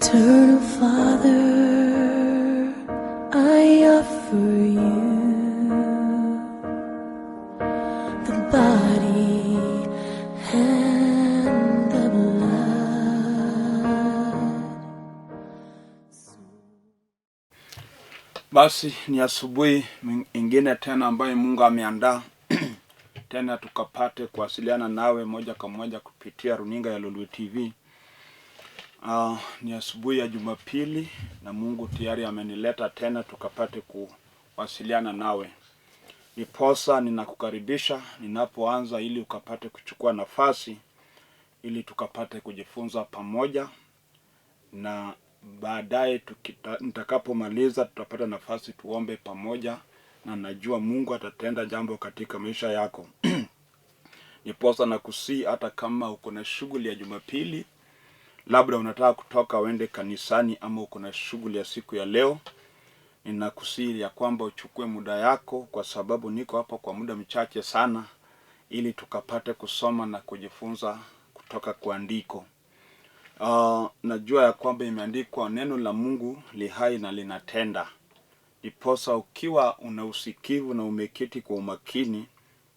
Eternal Father, I offer you the body and the blood. Basi ni asubuhi ingine tena ambayo Mungu ameandaa tena tukapate kuwasiliana nawe moja kwa moja kupitia runinga ya Lulu TV. Ni asubuhi ya Jumapili na Mungu tayari amenileta tena tukapate kuwasiliana nawe. Niposa ninakukaribisha ninapoanza ili ukapate kuchukua nafasi ili tukapate kujifunza pamoja, na baadaye nitakapomaliza tutapata nafasi tuombe pamoja, na najua Mungu atatenda jambo katika maisha yako. Niposa na kusi hata kama uko na shughuli ya Jumapili, labda unataka kutoka uende kanisani ama uko na shughuli ya siku ya leo, ninakusihi ya kwamba uchukue muda yako, kwa sababu niko hapa kwa muda mchache sana ili tukapate kusoma na kujifunza kutoka kwa andiko. Najua ya kwamba imeandikwa neno la Mungu li hai na linatenda. Niposa ukiwa una usikivu na umeketi kwa umakini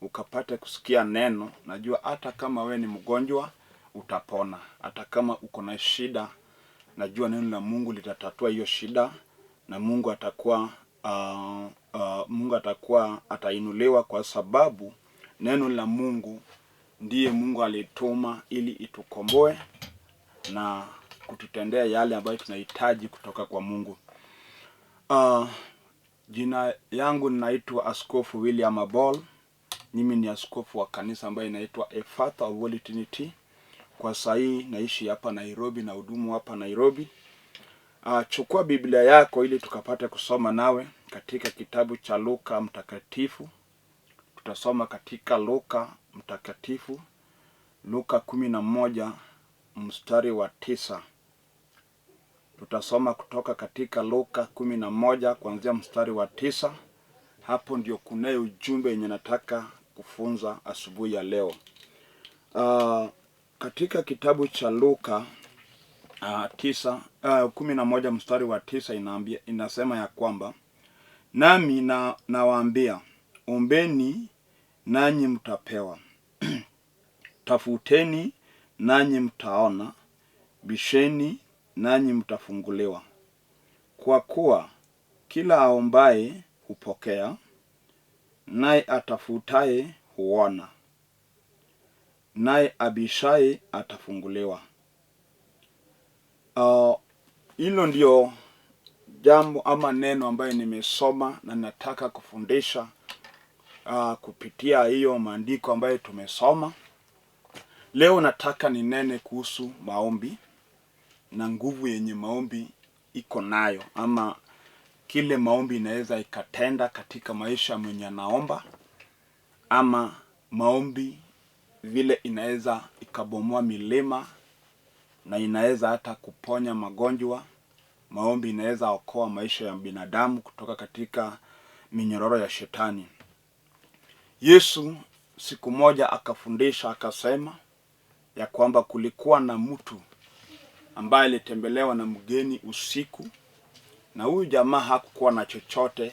ukapate kusikia neno, najua hata kama we ni mgonjwa utapona. Hata kama uko na shida, najua neno la Mungu litatatua hiyo shida, na Mungu atainuliwa, kwa sababu neno la Mungu ndiye Mungu alituma ili itukomboe na kututendea yale ambayo tunahitaji kutoka kwa Mungu. Jina yangu ninaitwa Askofu William Abol. Mimi ni askofu wa kanisa ambayo inaitwa Efata Abol Trinity. Kwa sahii naishi hapa Nairobi na hudumu hapa Nairobi. Chukua Biblia yako ili tukapate kusoma nawe katika kitabu cha Luka mtakatifu. Tutasoma katika Luka mtakatifu, Luka 11 mstari wa 9. Tutasoma kutoka katika Luka 11 kuanzia mstari wa 9. Hapo ndio kunaye ujumbe yenye nataka kufunza asubuhi ya leo. Katika kitabu cha Luka 11 mstari wa 9 inasema ya kwamba, nami nawaambia, ombeni nanyi mtapewa, tafuteni nanyi mtaona, bisheni nanyi mtafunguliwa. Kwa kuwa kila aombaye hupokea, naye atafutaye huona, naye abishaye atafunguliwa. Hilo ndio jambo ama neno ambayo nimesoma na nataka kufundisha kupitia hiyo maandiko ambayo tumesoma. Leo nataka ninene kuhusu maombi na nguvu yenye maombi iko nayo, ama kile maombi inaweza ikatenda katika maisha mwenye naomba, ama maombi vile inaweza ikabomoa milima na inaweza hata kuponya magonjwa. Maombi inaweza okoa maisha ya binadamu kutoka katika minyororo ya shetani. Yesu siku moja akafundisha akasema ya kwamba kulikuwa na mtu ambaye alitembelewa na mgeni usiku, na huyu jamaa hakukuwa na chochote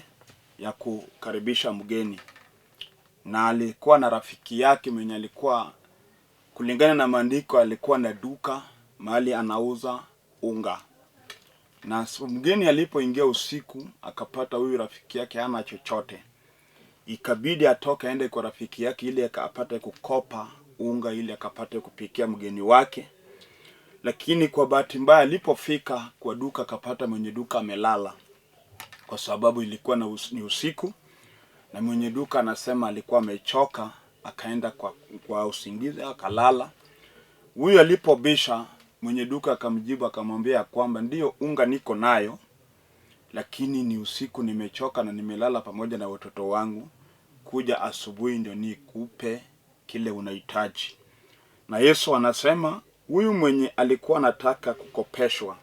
ya kukaribisha mgeni, na alikuwa na rafiki yake mwenye alikuwa, kulingana na maandiko, alikuwa na duka mahali anauza unga. Na mgeni alipoingia usiku akapata huyu rafiki yake hana chochote, ikabidi atoke aende kwa rafiki yake ili akapate kukopa unga ili akapate kupikia mgeni wake. Lakini kwa bahati mbaya alipofika kwa duka akapata mwenye duka amelala, kwa sababu ilikuwa ni usiku, na mwenye duka anasema alikuwa amechoka, akaenda kwa usingizi akalala. Huyu alipobisha, mwenye duka akamjibu akamwambia kwamba ndio unga niko nayo, lakini ni usiku, nimechoka na nimelala pamoja na watoto wangu, kuja asubuhi ndio nikupe kile unahitaji. Na Yesu anasema huyu mwenye alikuwa anataka kukopeshwa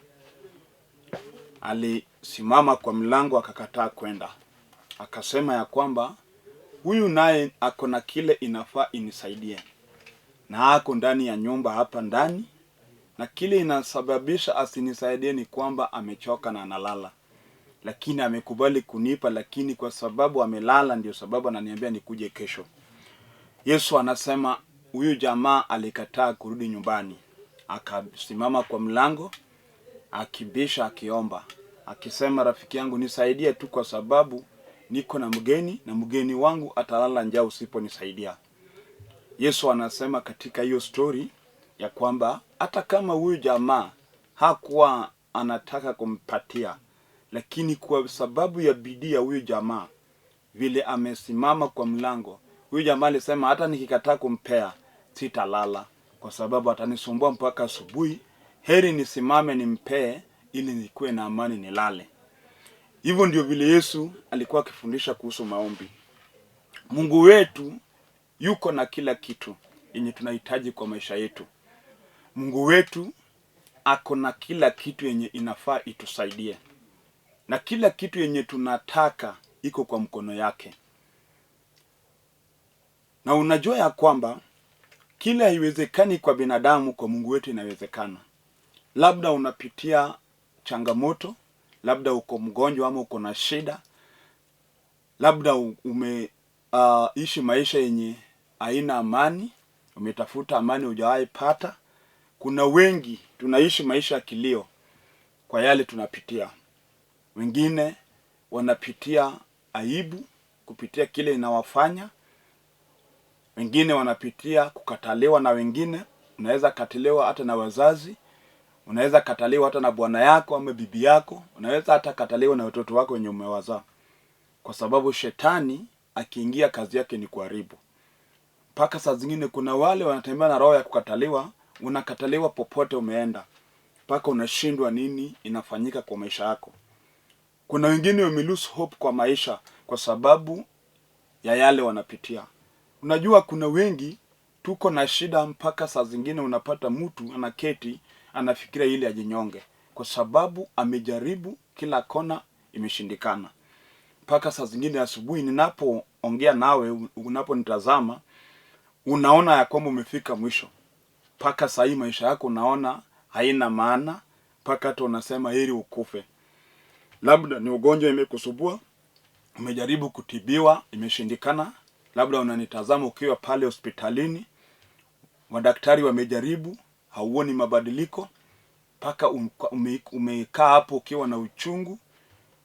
alisimama kwa mlango akakataa kwenda. Akasema ya kwamba huyu naye ako na kile inafaa inisaidie, na ako ndani ya nyumba hapa ndani, na kile inasababisha asinisaidie ni kwamba amechoka na analala. Lakini amekubali kunipa, lakini kwa sababu amelala ndio sababu ananiambia nikuje kesho. Yesu anasema huyu jamaa alikataa kurudi nyumbani. Akasimama kwa mlango, akibisha, akiomba, akisema, rafiki yangu nisaidie tu kwa sababu niko na mgeni na mgeni wangu atalala njaa usiponisaidia. Yesu anasema katika hiyo story ya kwamba hata kama huyu jamaa hakuwa anataka kumpatia, lakini kwa sababu ya bidii ya huyu jamaa, vile amesimama kwa mlango, huyu jamaa alisema hata nikikataa kumpea sitalala kwa sababu atanisumbua mpaka asubuhi. Heri nisimame nimpee ili nikuwe na amani nilale. Hivyo ndio vile Yesu alikuwa akifundisha kuhusu maombi. Mungu wetu yuko na kila kitu yenye tunahitaji kwa maisha yetu. Mungu wetu ako na kila kitu yenye inafaa itusaidie. Na kila kitu yenye tunataka iko kwa mkono yake. Na unajua ya kwamba kila haiwezekani kwa binadamu, kwa Mungu wetu inawezekana. Labda unapitia changamoto, labda uko mgonjwa ama uko na shida, labda umeishi maisha yenye haina amani, umetafuta amani hujawahi pata. Kuna wengi tunaishi maisha ya kilio kwa yale tunapitia. Wengine wanapitia aibu kupitia kile inawafanya. Wengine wanapitia kukataliwa na wengine. Unaweza kataliwa hata na wazazi. Unaweza kataliwa hata na bwana yako ama bibi yako. Unaweza hata kataliwa na watoto wako wenye umewazaa. Kwa sababu shetani akiingia kazi yake ni kuharibu. Mpaka saa zingine kuna wale wanatembea na roho ya kukataliwa. Unakataliwa popote umeenda. Mpaka unashindwa nini inafanyika kwa maisha yako. Kuna wengine wamelose hope kwa maisha kwa sababu ya yale wanapitia. Unajua kuna wengi tuko na shida mpaka saa zingine unapata mtu anaketi anafikiria ile ajinyonge kwa sababu amejaribu kila kona imeshindikana. Mpaka saa zingine asubuhi ninapoongea nawe, unaponitazama, unaona ya kwamba umefika mwisho. Mpaka saa hii maisha yako unaona haina maana, mpaka hata unasema heri ukufe. Labda ni ugonjwa imekusumbua, umejaribu kutibiwa, imeshindikana. Labda unanitazama ukiwa pale hospitalini, madaktari wamejaribu, hauoni mabadiliko. Mpaka umekaa hapo ukiwa na uchungu,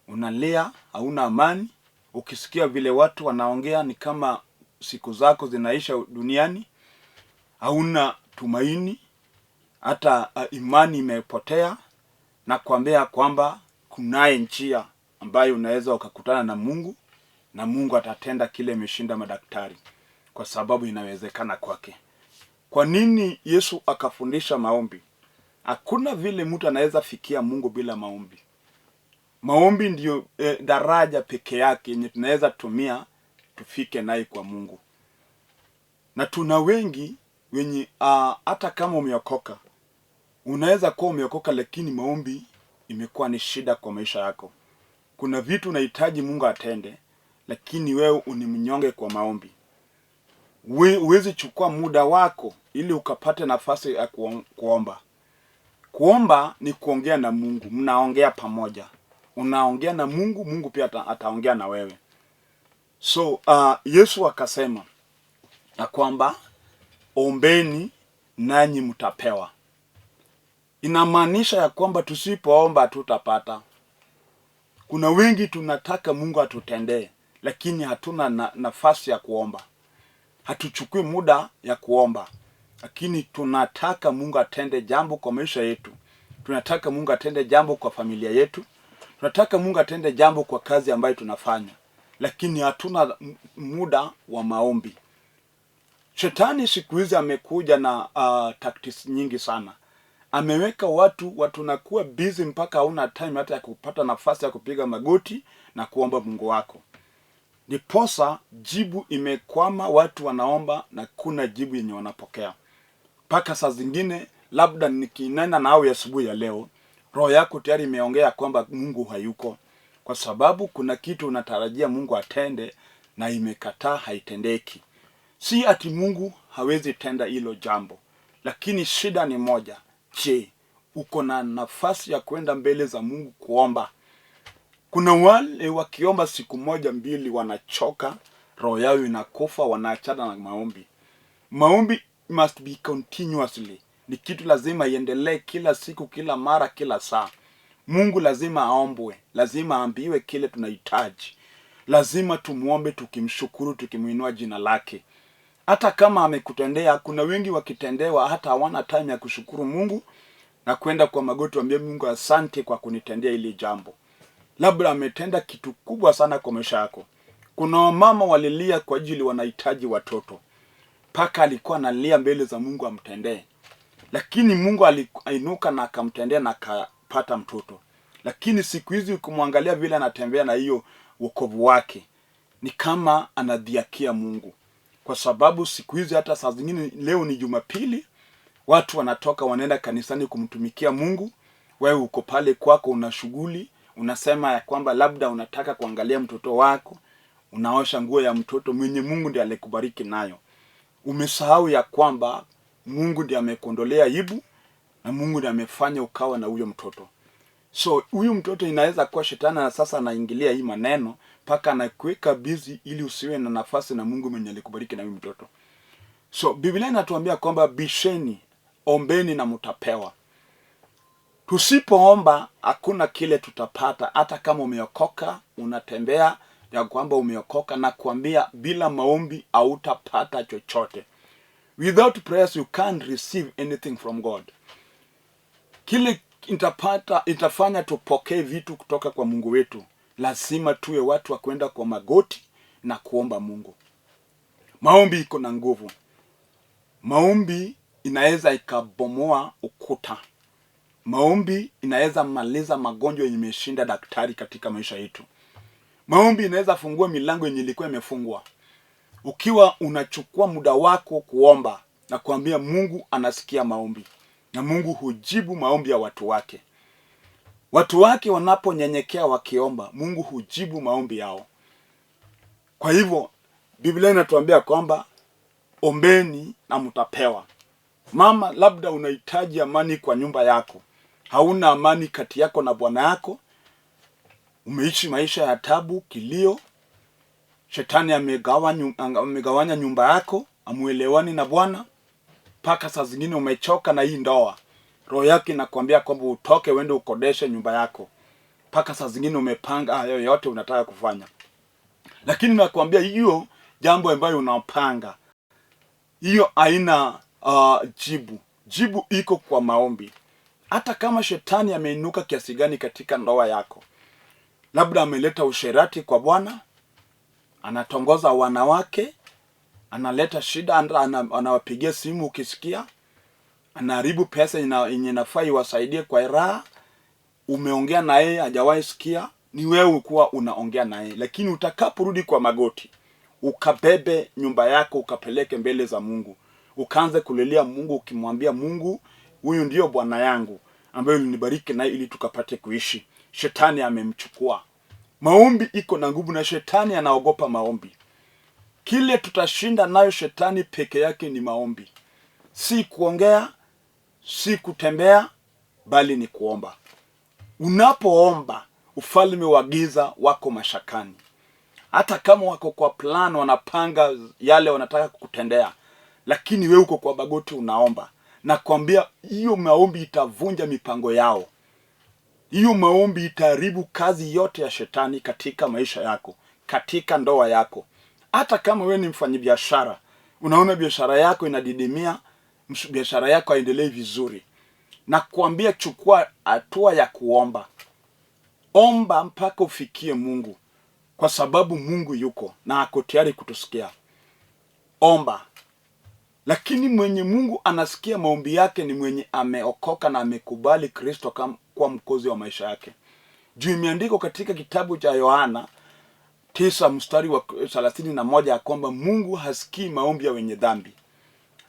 unalia, hauna amani. Ukisikia vile watu wanaongea ni kama siku zako zinaisha duniani. Hauna tumaini, hata imani imepotea. Na kuambia kwamba kunaye njia ambayo unaweza ukakutana na Mungu, na Mungu atatenda kile imeshinda madaktari, kwa sababu inawezekana kwake. Kwa nini Yesu akafundisha maombi? Hakuna vile mtu anaweza fikia Mungu bila maombi. Maombi ndio daraja peke yake yenye tunaweza tumia tufike naye kwa Mungu. Na tuna wengi wenye hata kama umeokoka, unaweza kuwa umeokoka lakini maombi imekuwa ni shida kwa maisha yako. Kuna vitu unahitaji Mungu atende, lakini wewe unimnyonge kwa maombi. Uwezi chukua muda wako ili ukapate nafasi ya kuomba. Kuomba ni kuongea na Mungu, mnaongea pamoja. Unaongea na Mungu, Mungu pia ataongea na wewe. So Yesu akasema na kwamba ombeni nanyi mtapewa. Inamaanisha ya kwamba tusipoomba hatutapata. Kuna wengi tunataka Mungu atutendee, lakini hatuna nafasi ya kuomba. Hatuchukui muda ya kuomba. Lakini tunataka Mungu atende jambo kwa maisha yetu. Tunataka Mungu atende jambo kwa familia yetu. Tunataka Mungu atende jambo kwa kazi ambayo tunafanya. Lakini hatuna muda wa maombi. Shetani siku hizi amekuja na tactics nyingi sana. Ameweka watu nakuwa busy mpaka hauna time hata ya kupata nafasi ya kupiga magoti na kuomba Mungu wako. Ndiposa jibu imekwama, watu wanaomba na kuna jibu yenye wanapokea. Mpaka saa zingine labda nikinena nawe asubuhi ya leo, roho yako tayari imeongea kwamba Mungu hayuko. Kwa sababu kuna kitu unatarajia Mungu atende na imekataa, haitendeki. Si ati Mungu hawezi tenda hilo jambo, lakini shida ni moja. Je, uko na nafasi ya kwenda mbele za Mungu kuomba? Kuna wale wakiomba siku moja mbili wanachoka, roho yao inakufa, wanaachana na maombi. Maombi must be continuously. Ni kitu lazima iendelee kila siku, kila mara, kila saa. Mungu lazima aombwe, lazima aambiwe kile tunahitaji. Lazima tumuombe tukimshukuru, tukimuinua jina lake. Hata kama amekutendea, kuna wengi wakitendewa hata hawana time ya kushukuru Mungu na kwenda kwa magoti waambie Mungu asante kwa kunitendea ile jambo. Labda ametenda kitu kubwa sana kwa maisha yako. Kuna wamama walilia kwa ajili wanahitaji watoto. Paka alikuwa analia mbele za Mungu amtendee. Lakini Mungu aliinuka na akamtendea na akapata mtoto. Lakini siku hizi ukimwangalia vile anatembea na hiyo wokovu wake, ni kama anadhiakia Mungu. Kwa sababu siku hizi hata saa zingine, leo ni Jumapili, watu wanatoka wanaenda kanisani kumtumikia Mungu. Wewe uko pale kwako una shughuli, unasema ya kwamba labda unataka kuangalia mtoto wako, unaosha nguo ya mtoto mwenye Mungu ndiye alikubariki nayo. Umesahau ya kwamba Mungu ndiye amekuondolea aibu na Mungu ndiye amefanya ukawa na huyo mtoto. So huyu mtoto inaweza kuwa shetani na sasa anaingilia hii maneno paka anakuweka busy ili usiwe na nafasi na Mungu mwenye alikubariki na huyu mtoto. So Biblia inatuambia kwamba bisheni, ombeni na mtapewa. Tusipoomba hakuna kile tutapata. Hata kama umeokoka, unatembea ya kwamba umeokoka, na kuambia bila maombi hautapata chochote. Without prayers you can't receive anything from God. Kile itafanya tupokee vitu kutoka kwa Mungu wetu, lazima tuwe watu wa kwenda kwa magoti na kuomba Mungu. Maombi iko na nguvu. Maombi inaweza ikabomoa ukuta. Maombi inaweza maliza magonjwa yenye imeshinda daktari katika maisha yetu. Maombi inaweza fungua milango yenye ilikuwa imefungwa. Ukiwa unachukua muda wako kuomba na kuambia Mungu, anasikia maombi. Na Mungu hujibu maombi ya watu wake. Watu wake wanaponyenyekea wakiomba, Mungu hujibu maombi yao. Kwa hivyo Biblia inatuambia kwamba ombeni na mtapewa. Mama, labda unahitaji amani kwa nyumba yako. Hauna amani kati yako na bwana yako. Umeishi maisha ya tabu, kilio. Shetani amegawanya nyumba yako, amuelewani na Bwana. Paka saa zingine umechoka na hii ndoa. Roho yake inakwambia kwamba utoke uende ukodeshe nyumba yako. Paka saa zingine umepanga hayo yote unataka kufanya. Lakini nakwambia hiyo jambo ambayo unapanga, hiyo haina jibu. Jibu iko kwa maombi. Hata kama shetani ameinuka kiasi gani katika ndoa yako. Labda ameleta usherati kwa Bwana, anatongoza wanawake, analeta shida, anawapigia simu ukisikia, anaharibu pesa yenye inafaa iwasaidie kwa raha. Umeongea na yeye hajawahi sikia, ni wewe kuwa unaongea na yeye. Lakini utakaporudi kwa magoti, ukabebe nyumba yako ukapeleke mbele za Mungu, ukaanze kulilia Mungu ukimwambia Mungu, huyu ndio bwana yangu ambaye ulinibariki naye ili tukapate kuishi. Shetani amemchukua. Maombi iko na nguvu na shetani anaogopa maombi. Kile tutashinda nayo shetani peke yake ni maombi. Si kuongea, si kutembea, bali ni kuomba. Unapoomba, ufalme wa giza wako mashakani. Hata kama wako kwa plan, wanapanga yale wanataka kukutendea, lakini wewe uko kwa magoti unaomba. Na kuambia hiyo maombi itavunja mipango yao. Hiyo maombi itaharibu kazi yote ya shetani katika maisha yako, katika ndoa yako. Hata kama wewe ni mfanyabiashara, unaona biashara yako inadidimia, biashara yako haendelee vizuri, na kuambia chukua hatua ya kuomba. Omba mpaka ufikie Mungu, kwa sababu Mungu yuko na ako tayari kutusikia. Omba. Lakini mwenye Mungu anasikia maombi yake ni mwenye ameokoka na amekubali Kristo kwa mkozi wa maisha yake. Juu imeandikwa katika kitabu cha Yohana 9 mstari wa 31 ya kwamba Mungu hasikii maombi ya wenye dhambi.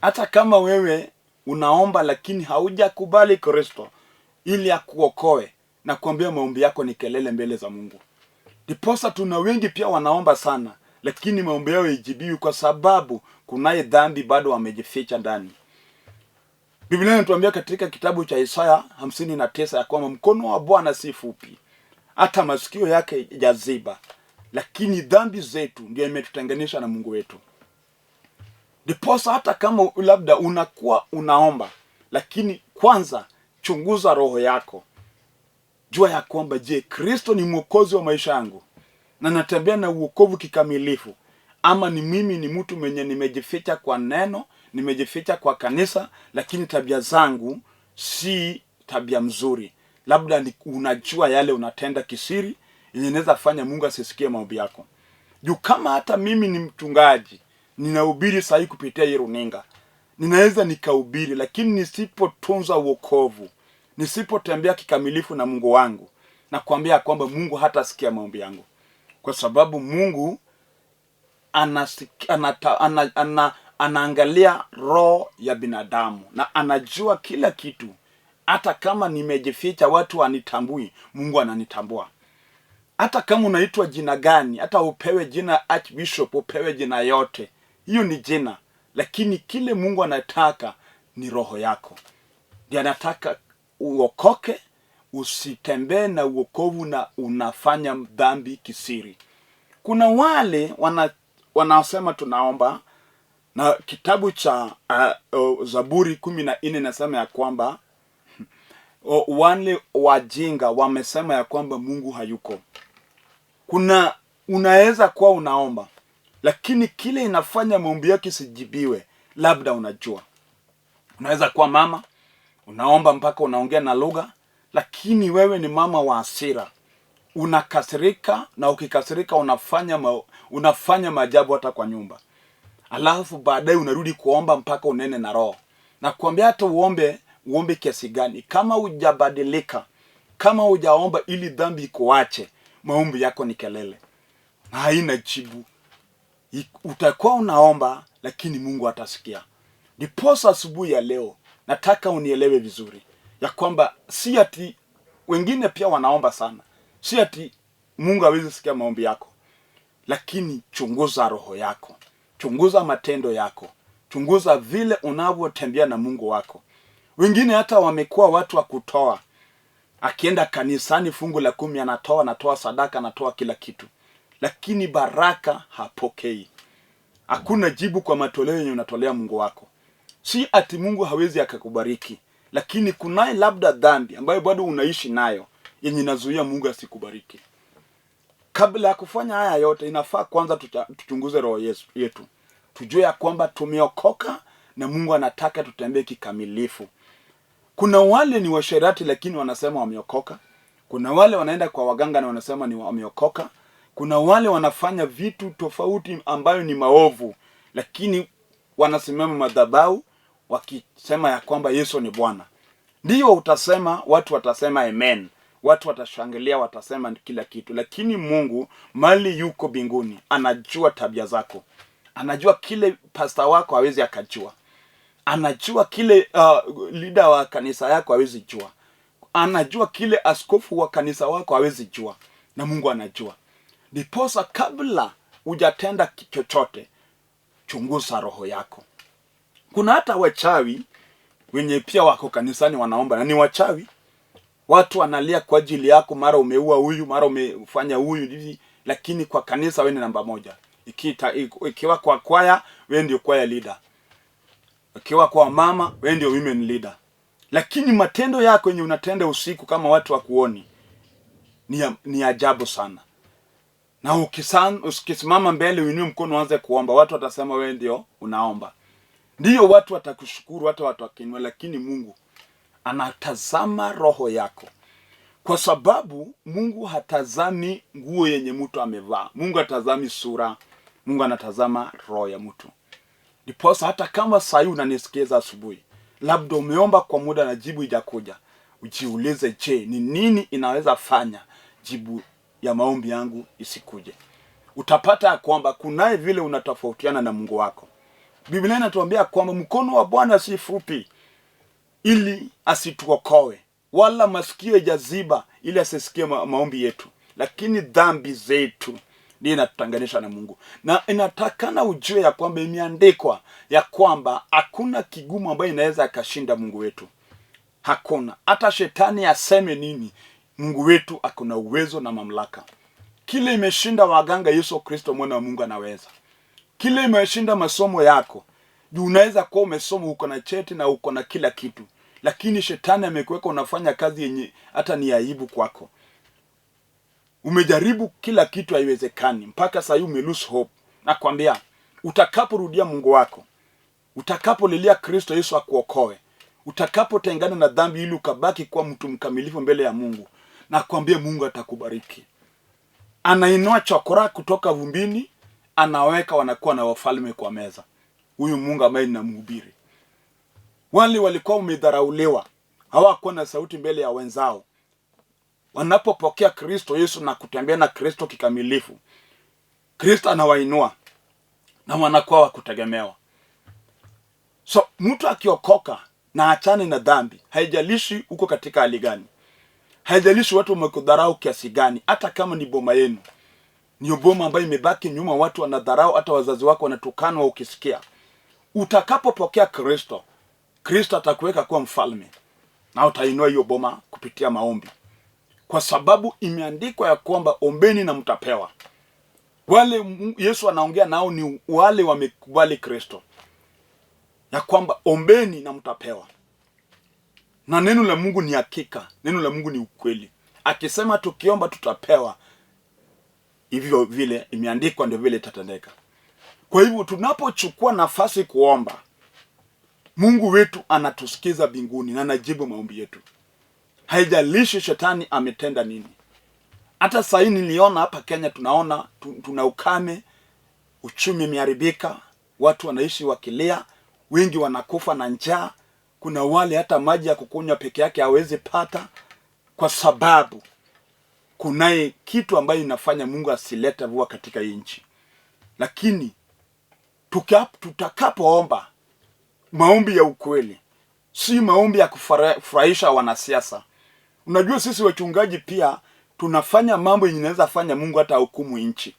Hata kama wewe unaomba lakini haujakubali Kristo ili akuokoe, na kuambia maombi yako ni kelele mbele za Mungu. Diposa tuna wengi pia wanaomba sana, lakini maombi yao haijibiwi kwa sababu kunaye dhambi bado wamejificha ndani. Biblia inatuambia katika kitabu cha Isaya 59 ya kwamba mkono wa Bwana si fupi, hata masikio yake jaziba, lakini dhambi zetu ndio imetutenganisha na Mungu wetu. Ndiposa hata kama labda unakuwa unaomba, lakini kwanza chunguza roho yako. Jua ya kwamba je, Kristo ni mwokozi wa maisha yangu na natembea na uokovu kikamilifu, ama ni mimi ni mtu mwenye nimejificha kwa neno, nimejificha kwa kanisa, lakini tabia zangu si tabia mzuri. Labda unajua yale unatenda kisiri yenye inaweza fanya Mungu asisikie maombi yako. Juu kama hata mimi ni mchungaji, ninahubiri sahi kupitia hii runinga, ninaweza nikahubiri, lakini nisipotunza wokovu, nisipotembea kikamilifu na Mungu wangu, na kuambia kwamba Mungu hatasikia maombi yangu. Kwa sababu Mungu anaangalia roho ya binadamu na anajua kila kitu. Hata kama nimejificha watu wanitambui, Mungu ananitambua. Hata kama unaitwa jina gani, hata upewe jina Archbishop, upewe jina yote, hiyo ni jina. Lakini kile Mungu anataka ni roho yako. Ndiye anataka uokoke, usitembee na uokovu na unafanya dhambi kisiri. Kuna wale wanasema tunaomba, na kitabu cha Zaburi 14 nasema ya kwamba wale wajinga wamesema ya kwamba Mungu hayuko. Unaweza kuwa unaomba, lakini kile inafanya maombi yako isijibiwe, labda unajua. Unaweza kuwa mama, unaomba mpaka unaongea na lugha, lakini wewe ni mama wa hasira. Unakasirika, na ukikasirika unafanya maajabu hata kwa nyumba. Alafu baadaye unarudi kuomba mpaka unene na roho. Na kuambia hata uombe kiasi gani, kama hujabadilika, kama hujaomba ili dhambi ikuache, maombi yako ni kelele na haina jibu. Utakuwa unaomba, lakini Mungu hatasikia. Ndiposa asubuhi ya leo nataka unielewe vizuri ya kwamba si ati wengine pia wanaomba sana, si ati Mungu hawezi sikia maombi yako, lakini chunguza roho yako, chunguza matendo yako, chunguza vile unavyotembea na Mungu wako. Wengine hata wamekuwa watu wa kutoa, akienda kanisani fungu la 10 anatoa sadaka, anatoa kila kitu, lakini baraka hapokei. Hakuna jibu kwa matoleo yenye unatolea Mungu wako. Si ati Mungu hawezi akakubariki, lakini kunaye labda dhambi ambayo bado unaishi nayo yenye inazuia Mungu asikubariki. Kabla ya kufanya haya yote, inafaa kwanza tuchunguze roho yetu. Tujue ya kwamba tumeokoka na Mungu anataka tutembee kikamilifu. Kuna wale ni washerati lakini wanasema wameokoka. Kuna wale wanaenda kwa waganga na wanasema ni wameokoka. Kuna wale wanafanya vitu tofauti ambayo ni maovu, lakini wanasimama madhabahu wakisema ya kwamba Yesu ni Bwana. Ndiyo utasema, watu watasema amen, watu watashangilia, watasema kila kitu, lakini Mungu mali yuko mbinguni anajua tabia zako. Anajua kile pastor wako hawezi akajua. Anajua kile leader wa kanisa yako hawezi jua. Anajua kile askofu wa kanisa wako hawezi jua, na Mungu anajua. Ndiposa kabla hujatenda chochote, chunguza roho yako. Kuna hata wachawi wenye pia wako kanisani wanaomba na ni wachawi. Watu wanalia kwa ajili yako, mara umeua huyu, mara umefanya huyu hivi, lakini kwa kanisa wewe ni namba 1. Ikiwa kwa kwaya, wewe ndio kwaya leader. Ikiwa kwa mama, wewe ndio women leader. Lakini matendo yako yenye unatenda usiku kama watu wakuoni ni ajabu sana. Na ukisimama mbele uinue mkono uanze kuomba, watu watasema wewe ndio unaomba. Ndiyo watu watakushukuru, watu watakinua, lakini Mungu anatazama roho yako. Kwa sababu Mungu hatazami nguo yenye mtu amevaa. Mungu hatazami sura. Mungu anatazama roho ya mtu. Ndiposa hata kama saa hii unanisikiza asubuhi, labda umeomba kwa muda na jibu haijakuja, ujiulize, je, ni nini inaweza fanya jibu ya maombi yangu isikuje? Utapata kwamba kunaye vile unatofautiana na Mungu wako. Biblia inatuambia kwamba mkono wa Bwana si fupi ili asituokoe, wala masikio hajaziba ili asisikie maombi yetu, lakini dhambi zetu ndiyo inatutanganisha na Mungu. Na inatakana ujue ya kwamba imeandikwa ya kwamba hakuna kigumu ambayo inaweza akashinda Mungu wetu. Hakuna. Hata shetani aseme nini, Mungu wetu akuna uwezo na mamlaka. Kile imeshinda waganga, Yesu Kristo mwana wa Mungu anaweza. Kile imeshinda masomo yako. Juu unaweza kuwa umesoma, uko na cheti na uko na kila kitu, lakini shetani amekuweka unafanya kazi yenye hata ni aibu kwako. Umejaribu kila kitu, haiwezekani. Mpaka sasa ume lose hope. Nakwambia, utakaporudia Mungu wako, utakapolilia Kristo Yesu akuokoe, utakapotengana na dhambi ili ukabaki kuwa mtu mkamilifu mbele ya Mungu, nakwambia Mungu atakubariki. Anainua chokora kutoka vumbini, anaweka wanakuwa na wafalme kwa meza. Huyu Mungu ambaye ninamhubiri. Wale walikuwa umedharauliwa, hawakuwa na sauti mbele ya wenzao, wanapopokea Kristo Yesu na kutembea na Kristo kikamilifu, Kristo anawainua na wanakuwa wa kutegemewa. So mtu akiokoka na achane na dhambi, haijalishi uko katika hali gani, haijalishi watu wamekudharau kiasi gani, hata kama ni boma yenu, ni boma ambayo imebaki nyuma, watu wanadharau, hata wazazi wako wanatukanwa ukisikia. Utakapopokea Kristo, Kristo atakuweka kuwa mfalme na utainua hiyo boma kupitia maombi. Kwa sababu imeandikwa ya kwamba ombeni na mtapewa. Wale Yesu anaongea nao ni wale wamekubali Kristo, ya kwamba ombeni na mtapewa. Na neno la Mungu ni hakika, neno la Mungu ni ukweli. Akisema tukiomba tutapewa, hivyo vile imeandikwa ndio vile itatendeka. Kwa hivyo tunapochukua nafasi kuomba, Mungu wetu anatusikiza mbinguni na anajibu maombi yetu. Haijalishi shetani ametenda nini. Hata sasa niliona hapa Kenya, tunaona tuna ukame, uchumi umeharibika, watu wanaishi wakilia, wengi wanakufa na njaa. Kuna wale hata maji ya kukunywa peke yake hawezi pata, kwa sababu kunaye kitu ambayo inafanya Mungu asilete mvua katika nchi. Lakini tutakapoomba maombi ya ukweli, si maombi ya kufurahisha wanasiasa. Unajua sisi wachungaji pia tunafanya mambo yenye inaweza fanya Mungu hata hukumu nchi.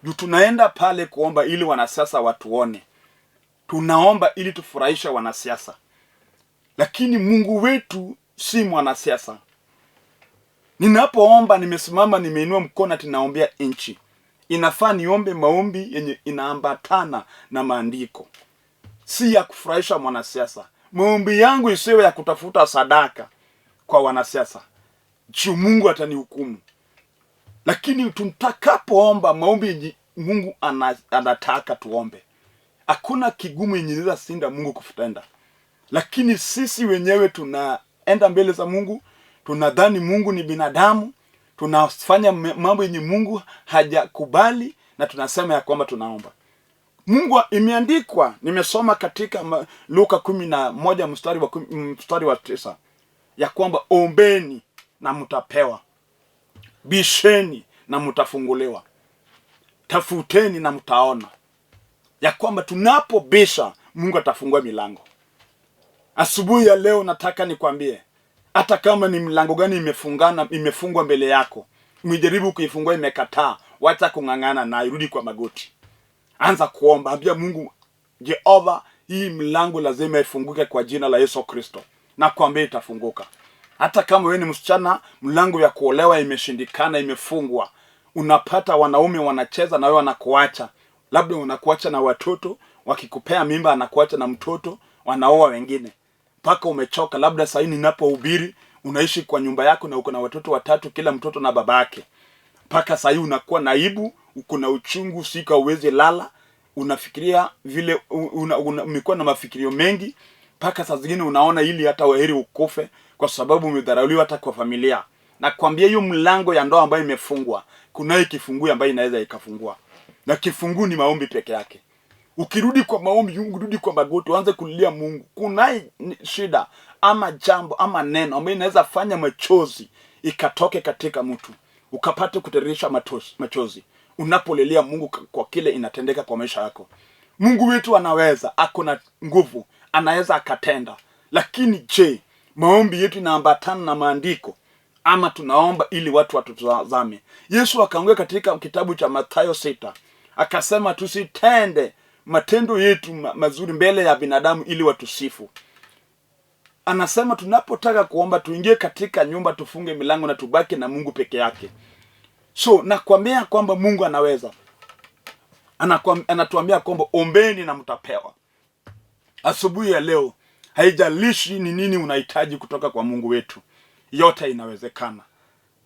Juu tunaenda pale kuomba ili wanasiasa watuone. Tunaomba ili tufurahisha wanasiasa. Lakini Mungu wetu si mwanasiasa. Ninapoomba, nimesimama, nimeinua mkono, tunaombea nchi, inafaa niombe maombi yenye inaambatana na maandiko, si ya kufurahisha mwanasiasa. Maombi yangu isiwe ya kutafuta sadaka kwa wanasiasa, juu Mungu atanihukumu. Lakini tutakapoomba maombi yenye Mungu anataka tuombe, hakuna kigumu yenye inaweza sinda Mungu kufutenda. Lakini sisi wenyewe tunaenda mbele za Mungu, tunadhani Mungu ni binadamu, tunafanya mambo yenye Mungu hajakubali, na tunasema ya kwamba tunaomba. Mungu imeandikwa, nimesoma katika Luka 11 mstari wa 9, ya kwamba ombeni na mtapewa, bisheni na mtafunguliwa, tafuteni na mtaona. Ya kwamba tunapobisha Mungu atafungua milango. Asubuhi ya leo nataka nikwambie, hata kama ni mlango gani imefungwa mbele yako, umejaribu kuifungua imekataa, wacha kung'ang'ana na irudi kwa magoti. Anza kuomba, ambia Mungu, Jehova, hii mlango lazima ifunguke kwa jina la Yesu Kristo. Na kuambia itafunguka. Hata kama wewe ni msichana, mlango ya kuolewa imeshindikana, imefungwa. Unapata wanaume wanacheza na wewe, wanakuacha. Labda wanakuacha na watoto, wakikupea mimba anakuacha na mtoto, wanaoa wengine. Paka umechoka. Labda sasa ninapohubiri, unaishi kwa nyumba yako na uko na watoto 3, kila mtoto na babake. Paka sasa unakuwa naibu, uko na uchungu, sika uweze lala, unafikiria vile umekuwa na mafikirio mengi. Paka saa zingine unaona ili hata waheri ukufe kwa sababu umedharauliwa hata kwa familia. Na kuambia hiyo mlango ya ndoa ambayo imefungwa, kunaye kifunguo ambayo inaweza ikafungua. Na kifunguo ni maombi peke yake. Ukirudi kwa maombi, urudi kwa magoti, uanze kulilia Mungu. Kunaye shida ama jambo ama neno ambayo inaweza fanya machozi ikatoke katika mtu, ukapate kutiririsha machozi. Unapolilia Mungu kwa kile inatendeka kwa maisha yako. Mungu wetu anaweza, ako na nguvu, anaweza akatenda. Lakini je, maombi yetu inaambatana na maandiko? ama tunaomba ili watu watutazame. Yesu akaongea katika kitabu cha Mathayo 6, akasema tusitende matendo yetu mazuri mbele ya binadamu ili watusifu. Anasema tunapotaka kuomba tuingie katika nyumba, tufunge milango na tubaki na Mungu peke yake. So nakwambia kwamba Mungu anaweza. Anatuambia kwamba ombeni na mtapewa. Asubuhi ya leo, haijalishi ni nini unahitaji kutoka kwa Mungu wetu, yote inawezekana.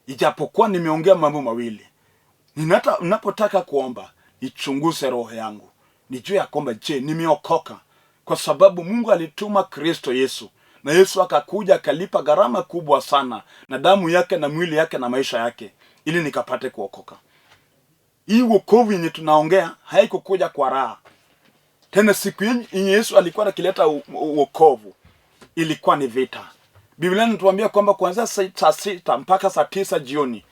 Ijapokuwa nimeongea mambo mawili, ninapotaka kuomba, nichunguze roho yangu, nijue ya kwamba je, nimeokoka? Kwa sababu Mungu alituma Kristo Yesu, na Yesu akakuja akalipa gharama kubwa sana na damu yake na mwili yake na maisha yake ili nikapate kuokoka. Hii wokovu yenye tunaongea haikukuja kwa raha. Tena siku yenye Yesu alikuwa akileta wokovu ilikuwa ni vita. Biblia inatuambia kwamba kuanzia saa 6 mpaka saa 9 jioni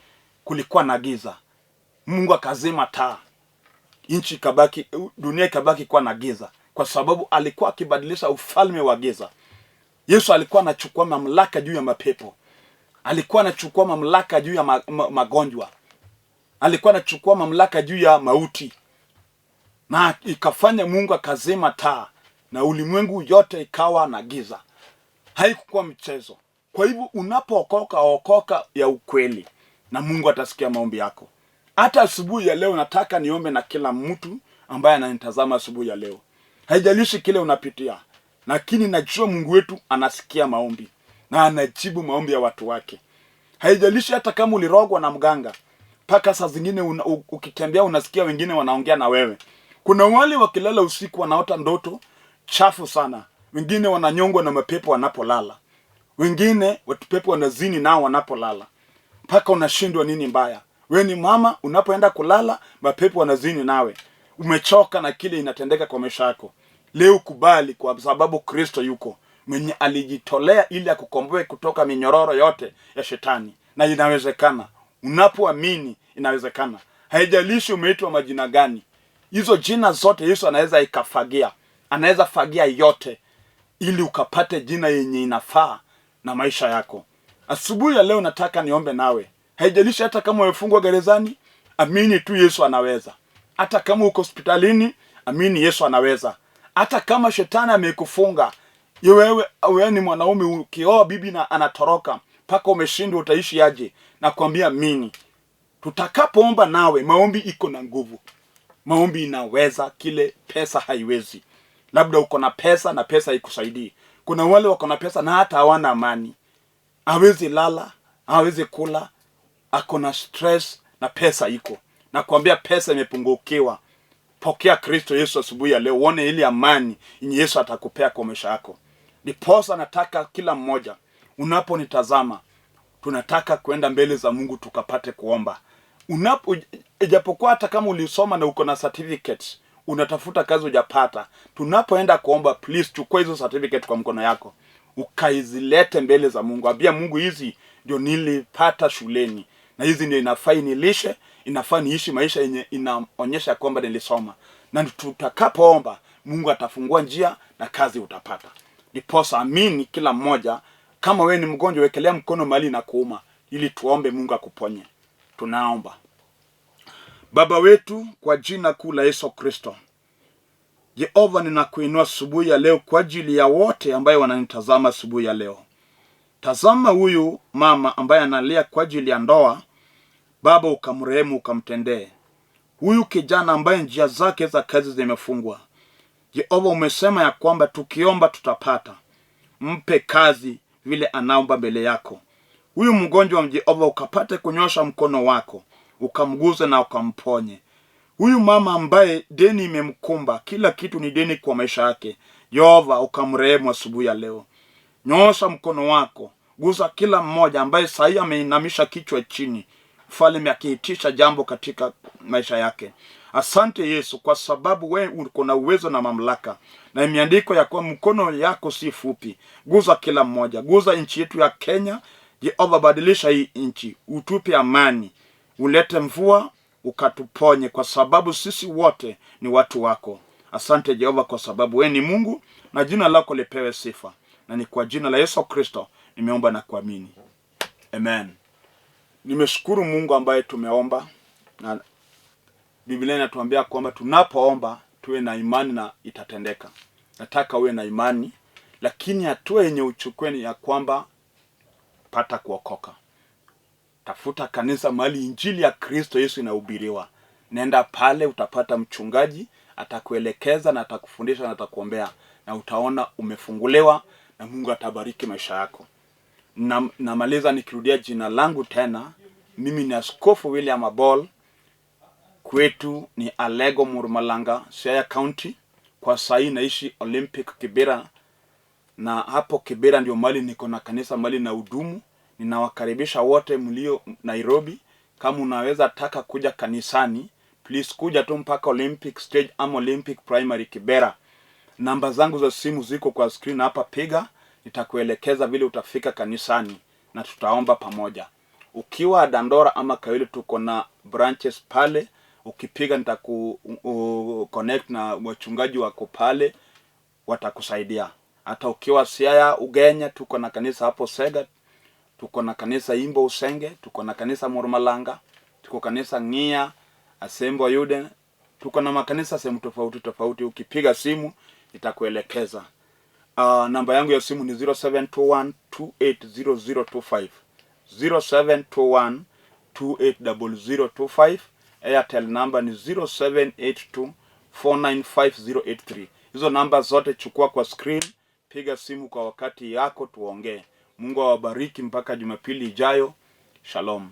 kulikuwa na giza. Mungu akazima taa. Nchi ikabaki, dunia ikabaki kuwa na giza, kwa sababu alikuwa akibadilisha ufalme wa giza. Yesu alikuwa anachukua mamlaka juu ya mapepo. Alikuwa anachukua mamlaka juu ya magonjwa. Alikuwa anachukua mamlaka juu ya mauti. Na ikafanya Mungu akazima taa na ulimwengu yote ikawa na giza. Haikuwa mchezo. Kwa hivyo unapookoka, okoka ya ukweli na Mungu atasikia maombi yako. Hata asubuhi ya leo nataka niombe na kila mtu ambaye ananitazama asubuhi ya leo. Haijalishi kile unapitia, lakini najua Mungu wetu anasikia maombi na anajibu maombi ya watu wake. Haijalishi hata kama ulirogwa na mganga, mpaka saa zingine ukitembea unasikia wengine wanaongea na wewe. Kuna wale wakilala usiku wanaota ndoto chafu sana. Wengine wananyongwa na mapepo wanapolala. Wengine watu pepo wanazini nao wanapolala. Mpaka unashindwa nini mbaya. Wewe ni mama, unapoenda kulala mapepo wanazini nawe. Umechoka na kile inatendeka kwa maisha yako. Leo kubali, kwa sababu Kristo yuko mwenye alijitolea ili akukomboe kutoka minyororo yote ya shetani, na inawezekana. Unapoamini inawezekana. Haijalishi umeitwa majina gani. Hizo jina zote Yesu anaweza ikafagia. Anaweza fagia yote ili ukapate jina yenye inafaa na maisha yako. Asubuhi ya leo nataka niombe nawe. Haijalishi hata kama umefungwa gerezani, amini tu Yesu anaweza. Hata kama uko hospitalini, amini Yesu anaweza. Hata kama shetani amekufunga, wewe ni mwanaume, ukioa bibi na anatoroka, mpaka umeshindwa utaishi aje? Nakwambia amini. Tutakapoomba nawe, maombi iko na nguvu. Maombi inaweza kile pesa haiwezi. Labda uko na pesa na pesa ikusaidii. Kuna wale wako na pesa na hata hawana amani. Hawezi lala, hawezi kula, ako na stress na pesa iko. Nakwambia pesa imepungukiwa. Pokea Kristo Yesu asubuhi ya leo, uone ile amani yenye Yesu atakupea kwa maisha yako. Ndiposa nataka kila mmoja unaponitazama, tunataka kwenda mbele za Mungu tukapate kuomba. Ijapokuwa hata kama ulisoma na uko na certificates, unatafuta kazi hujapata, tunapoenda kuomba, please chukua hizo certificate kwa mkono yako, ukaizilete mbele za Mungu. Ambia Mungu, hizi ndio nilipata shuleni na hizi ndio inafaa nilishe, inafaa niishi maisha yenye inaonyesha kwamba nilisoma. Na tutakapoomba, Mungu atafungua njia na kazi utapata. Ndiposa amini kila mmoja. Kama wewe ni mgonjwa, wekelea mkono mahali na kuuma ili tuombe Mungu akuponye. Tunaomba. Baba wetu, kwa jina kuu la Yesu Kristo, Jehova, ninakuinua asubuhi ya leo kwa ajili ya wote ambaye wananitazama asubuhi ya leo. Tazama huyu mama ambaye analia kwa ajili ya ndoa. Baba, ukamrehemu, ukamtendee. Huyu kijana ambaye njia zake za kazi zimefungwa, Jehova, umesema ya kwamba tukiomba tutapata. Mpe kazi vile anaomba mbele yako. Huyu mgonjwa, Jehova, ukapate kunyosha mkono wako, ukamguze na ukamponye. Huyu mama ambaye deni imemkumba, kila kitu ni deni kwa maisha yake, Jehova, ukamrehemu asubuhi ya leo. Nyosha mkono wako, guza kila mmoja ambaye sahii ameinamisha kichwa chini, Mfalme akiitisha jambo katika maisha yake. Asante Yesu, kwa sababu wewe uko na uwezo na mamlaka, na imeandikwa ya kwa mkono yako si fupi. Guza kila mmoja, guza nchi yetu ya Kenya. Jehova, badilisha hii nchi, utupe amani, ulete mvua, ukatuponye, kwa sababu sisi wote ni watu wako. Asante Jehova, kwa sababu wewe ni Mungu na jina lako lipewe sifa. Na ni kwa jina la Yesu Kristo nimeomba na kuamini. Amen. Nimeshukuru Mungu ambaye tumeomba, na Biblia inatuambia kwamba tunapoomba tuwe na imani na itatendeka. Nataka uwe na imani, lakini hatua yenye uchukweni ya kwamba pata kuokoka. Tafuta kanisa mahali injili ya Kristo Yesu inahubiriwa. Nenda pale, utapata mchungaji, atakuelekeza na atakufundisha na atakuombea, na utaona umefungulewa na Mungu atabariki maisha yako. Namaliza nikirudia jina langu tena. Mimi ni Askofu William Abol. Kwetu ni Alego Murmalanga, Siaya County. Kwa sahi naishi Olympic Kibera, na hapo Kibera ndio mali niko na kanisa mali na hudumu. Ninawakaribisha wote mlio Nairobi. Kama unaweza taka kuja kanisani, please kuja tu mpaka Olympic Stage ama Olympic Primary Kibera. Namba zangu za simu ziko kwa screen hapa, piga, nitakuelekeza vile utafika kanisani na tutaomba pamoja. Ukiwa Dandora ama Kawili tuko na branches pale, ukipiga nitaku-connect na wachungaji wako pale, watakusaidia. Hata ukiwa Siaya Ugenya tuko na kanisa hapo Sega, tuko na kanisa Imbo Usenge, tuko na kanisa Murmalanga, tuko kanisa Ngia, Asembo Yude, tuko na makanisa sehemu tofauti tofauti. Ukipiga simu nitakuelekeza. Namba yangu ya simu ni 0721280025, 0721280025. Airtel number ni 0782495083. Hizo namba zote chukua kwa screen, piga simu kwa wakati yako tuongee. Mungu awabariki mpaka Jumapili ijayo. Shalom.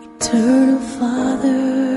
Eternal Father,